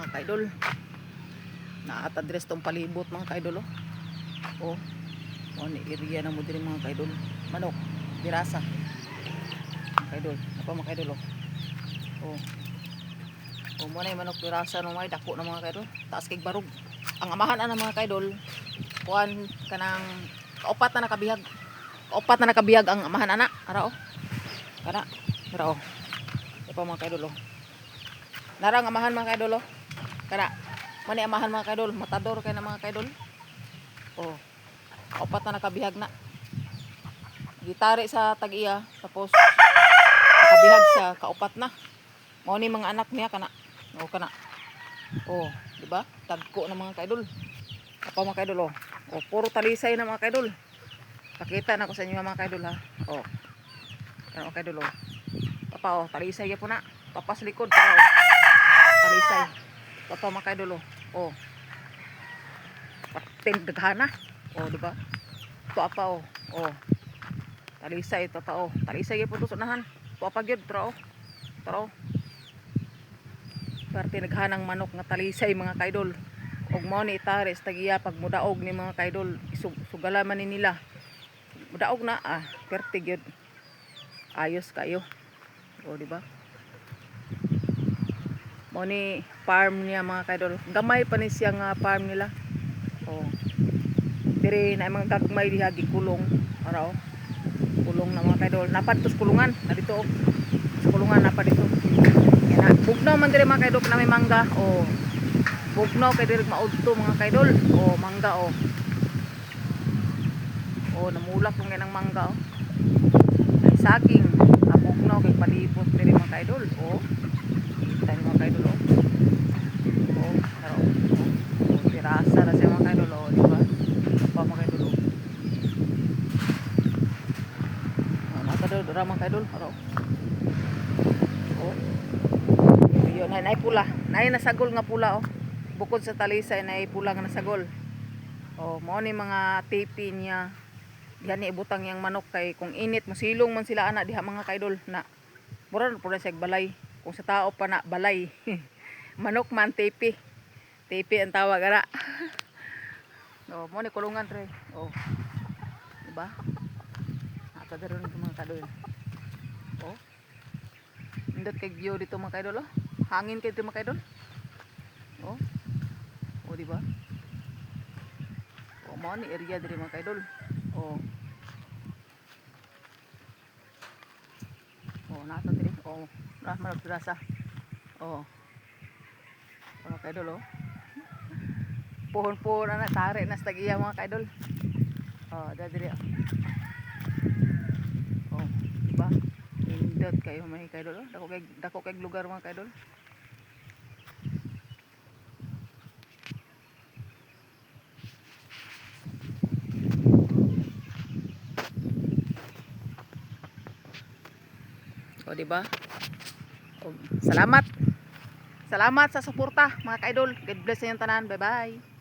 mga kaidol. Naatadres tong palibot mga kaidol. Oh. Oh, ni area na mo diri mga kaidol. Manok, dirasa. Mga kaidol, apa mga kaidol oh. Oh, mo na manok dirasa no may dako na mga kaidol. Taas kay barog. Ang amahan ana mga kaidol, kuan kanang kaupat na nakabihag. Kaupat na nakabihag ang amahan ana. Ara oh. Kana, ara oh. Apa mga kaidol narang amahan mga kaidol kana mani amahan mga kaidol, matador kay na mga kaidol. Oh, kaupat na nakabihag na gitari sa tag-iya tapos nakabihag sa kaupat na mao ni mga anak niya kana. Oh kana oh di ba tagko na mga kaidol. Apa mga kaidol oh puro talisay na mga kaidol. Pakita na ko sa inyo mga kaidol ha. Oh ano mga kaidol papa talisay ya po na papas likod para talisay papa mga kaidol oh pating daghana oh di ba to apa oh talisay to pa talisay ya po to sunahan to apa gyud tara parte naghanang manok nga talisay mga kaidol og mao ni itares tagiya pag mudaog ni mga kaidol sugalaman ni nila mudaog na perte gyud ayos kayo o di ba mo ni farm niya mga kaidol gamay pa ni siya nga farm nila diri na mga gagmay diha gikulong ara kulong na mga kaidol napad tos kulungan na dito kulungan napad dito yana bugnaw man diri mga kaidol na may mangga bugnaw kay diri maudto mga kaidol mangga namulak kung ganang mangga saging bugnaw kay palibot diri mga kaidol kita ni mga kaidol tirasa na siya mga kaidol di ba pa mga kaidol nakadol dira mga kaidol yun nay pula nay nasagol nga pula bukod sa talisay nay pula nga nasagol mao ni mga tipi niya diha ni ibutang yang manok kay kung init masilong man sila ana diha mga kaidol na mura pud siya balay kung sa tao pa na balay manok man tipi ang tawag ara mo ni kulungan tre diba nakadaron mga kaidol indot kay view dito mga kaidol hangin kay dito mga kaidol diba mao ni area diri mga kaidol nato diri manok dirasa mga kaidol pohon na tare na sa tagiya mga kaidol diri diba indot kayo mga kaidol dako kay lugar mga kaidol diba salamat sa suporta mga kaidol. God bless sa inyong tanan. Bye bye.